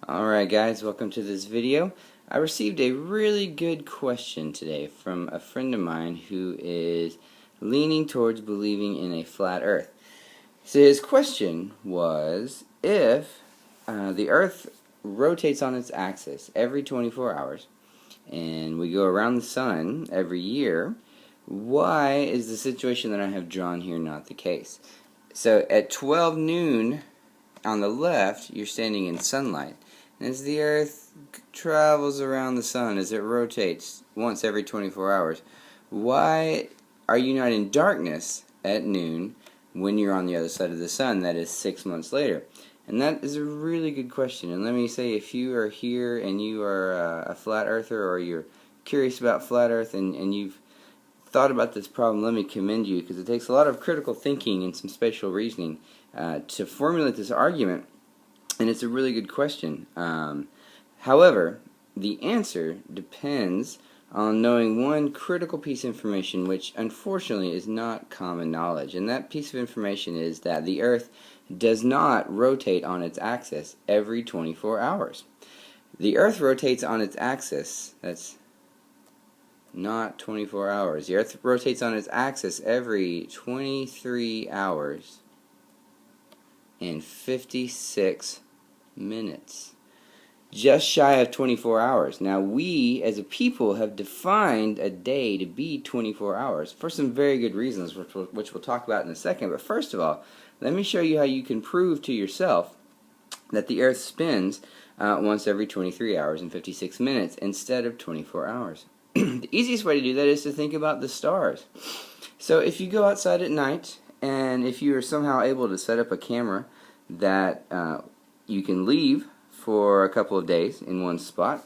Alright guys, welcome to this video. I received a really good question today from a friend of mine who is leaning towards believing in a flat earth. So his question was, if the earth rotates on its axis every 24 hours and we go around the sun every year, why is the situation that I have drawn here not the case? So at 12 noon on the left, you're standing in sunlight. As the earth travels around the sun, as it rotates once every 24 hours, why are you not in darkness at noon when you're on the other side of the sun, that is 6 months later? And that is a really good question. And let me say, if you are here and you are a flat earther, or you're curious about flat earth and you've thought about this problem, let me commend you, because it takes a lot of critical thinking and some spatial reasoning to formulate this argument. And it's a really good question. However, the answer depends on knowing one critical piece of information, which unfortunately is not common knowledge. And that piece of information is that the Earth does not rotate on its axis every 24 hours. The Earth rotates on its axis, that's not 24 hours. The Earth rotates on its axis every 23 hours and 56 minutes. Just shy of 24 hours. Now, we as a people have defined a day to be 24 hours for some very good reasons, which we'll talk about in a second. But first of all, let me show you how you can prove to yourself that the Earth spins once every 23 hours and 56 minutes instead of 24 hours. The easiest way to do that is to think about the stars. So if you go outside at night, and if you are somehow able to set up a camera that you can leave for a couple of days in one spot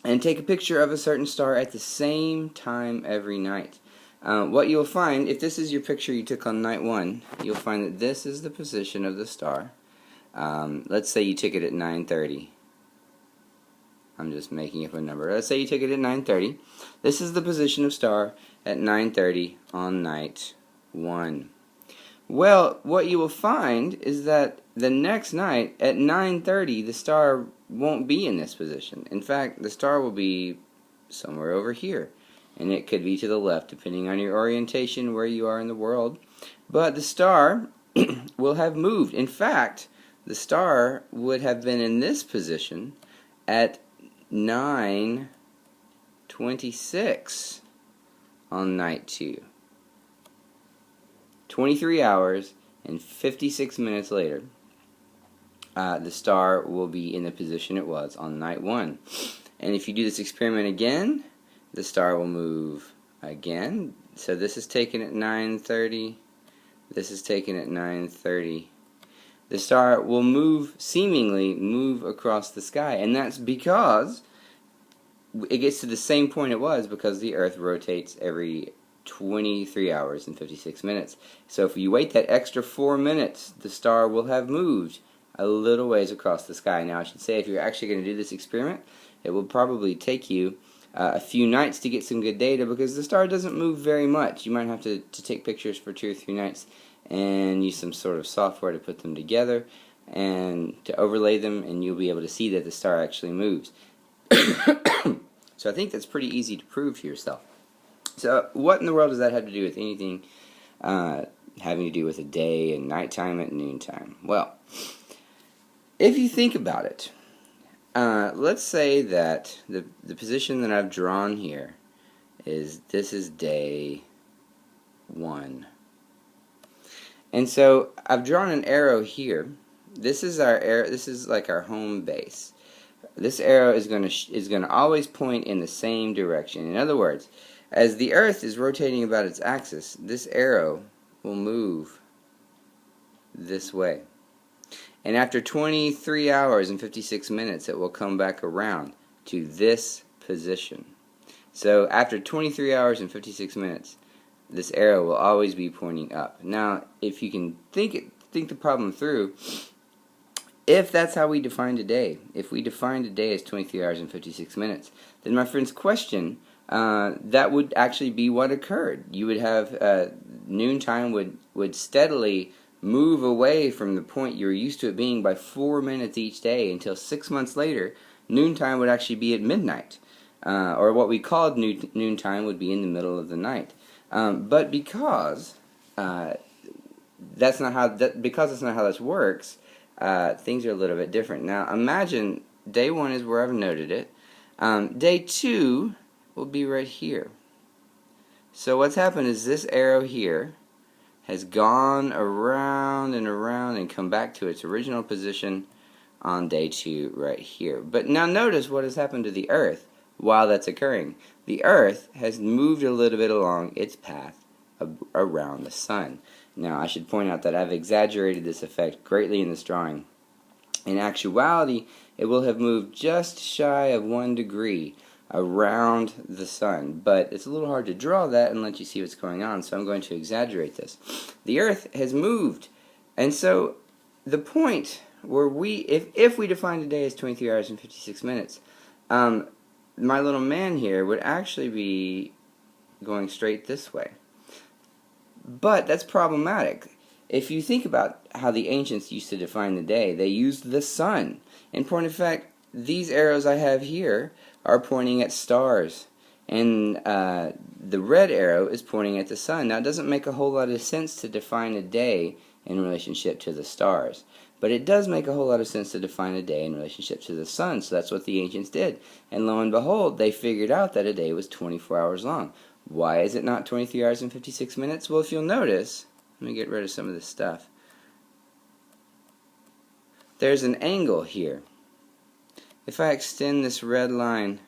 and take a picture of a certain star at the same time every night, what you'll find, if this is your picture you took on night 1, you'll find that this is the position of the star. Let's say you took it at 9:30. I'm just making up a number. Let's say you took it at 9:30. This is the position of star at 9:30 on night 1. Well, what you will find is that the next night at 9:30, the star won't be in this position. In fact, the star will be somewhere over here, and it could be to the left, depending on your orientation, where you are in the world. But the star will have moved. In fact, the star would have been in this position at 9:26 on night 2. 23 hours and 56 minutes later, the star will be in the position it was on night 1. And if you do this experiment again, the star will move again. So this is taken at 9:30. This is taken at 9:30. The star will seemingly move across the sky, and that's because it gets to the same point it was, because the Earth rotates every 23 hours and 56 minutes. So if you wait that extra 4 minutes, the star will have moved a little ways across the sky. Now, I should say, if you're actually going to do this experiment, it will probably take you a few nights to get some good data, because the star doesn't move very much. You might have to take pictures for 2 or 3 nights and use some sort of software to put them together and to overlay them, and you'll be able to see that the star actually moves. So I think that's pretty easy to prove to yourself. So what in the world does that have to do with anything having to do with a day and nighttime at noontime? Well, if you think about it, let's say that the position that I've drawn here is, this is day 1. And so I've drawn an arrow here. This is our arrow. This is like our home base. This arrow is going to always point in the same direction. In other words, as the Earth is rotating about its axis, this arrow will move this way. And after 23 hours and 56 minutes, it will come back around to this position. So after 23 hours and 56 minutes, this arrow will always be pointing up. Now, if you can think the problem through, if that's how we define a day, if we define a day as 23 hours and 56 minutes, then my friend's question, that would actually be what occurred. You would have noontime would steadily move away from the point you were used to it being by 4 minutes each day until 6 months later, noontime would actually be at midnight. Or what we called noontime would be in the middle of the night. But because that's not how this works, things are a little bit different. Now imagine day 1 is where I've noted it. Day 2 will be right here. So what's happened is this arrow here has gone around and around and come back to its original position on day 2 right here. But now notice what has happened to the Earth while that's occurring. The Earth has moved a little bit along its path around the Sun. Now I should point out that I've exaggerated this effect greatly in this drawing. In actuality, it will have moved just shy of 1 degree around the Sun, but it's a little hard to draw that and let you see what's going on, so I'm going to exaggerate this. The Earth has moved, and so the point where if we define a day as 23 hours and 56 minutes, my little man here would actually be going straight this way. But that's problematic. If you think about how the ancients used to define the day, they used the sun. In point of fact, these arrows I have here are pointing at stars, and the red arrow is pointing at the sun. Now it doesn't make a whole lot of sense to define a day in relationship to the stars, but it does make a whole lot of sense to define a day in relationship to the sun, so that's what the ancients did. And lo and behold, they figured out that a day was 24 hours long. Why is it not 23 hours and 56 minutes? Well, if you'll notice, let me get rid of some of this stuff. There's an angle here. If I extend this red line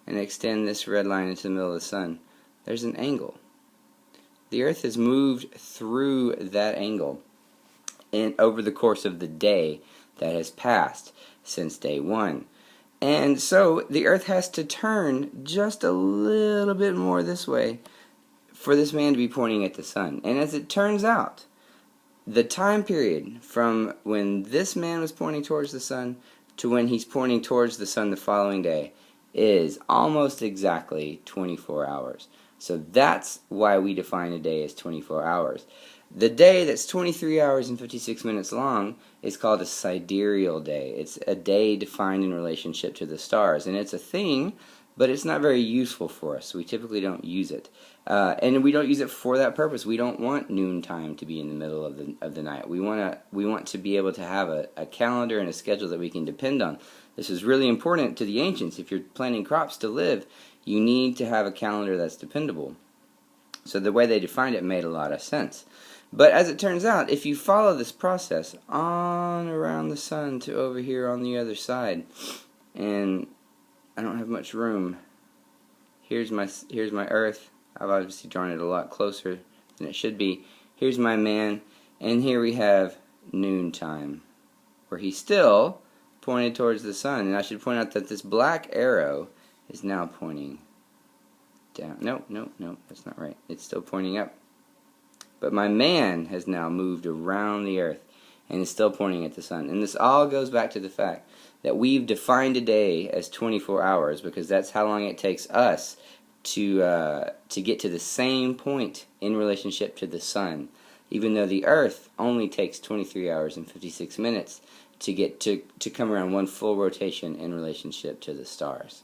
and extend this red line into the middle of the sun, there's an angle. The Earth has moved through that angle over the course of the day that has passed since day 1. And so the Earth has to turn just a little bit more this way for this man to be pointing at the sun. And as it turns out, the time period from when this man was pointing towards the sun to when he's pointing towards the sun the following day is almost exactly 24 hours. So that's why we define a day as 24 hours. The day that's 23 hours and 56 minutes long is called a sidereal day. It's a day defined in relationship to the stars, and it's a thing, but it's not very useful for us. We typically don't use it, and we don't use it for that purpose. We don't want noontime to be in the middle of the night. We want to be able to have a calendar and a schedule that we can depend on. This is really important to the ancients. If you're planting crops to live, you need to have a calendar that's dependable. So the way they defined it made a lot of sense. But as it turns out, if you follow this process on around the sun to over here on the other side, and I don't have much room. Here's my Earth. I've obviously drawn it a lot closer than it should be. Here's my man, and here we have noontime, where he's still pointed towards the sun. And I should point out that this black arrow is now pointing down. No, that's not right. It's still pointing up. But my man has now moved around the Earth and is still pointing at the sun. And this all goes back to the fact that we've defined a day as 24 hours because that's how long it takes us to get to the same point in relationship to the sun, even though the Earth only takes 23 hours and 56 minutes to get to come around one full rotation in relationship to the stars.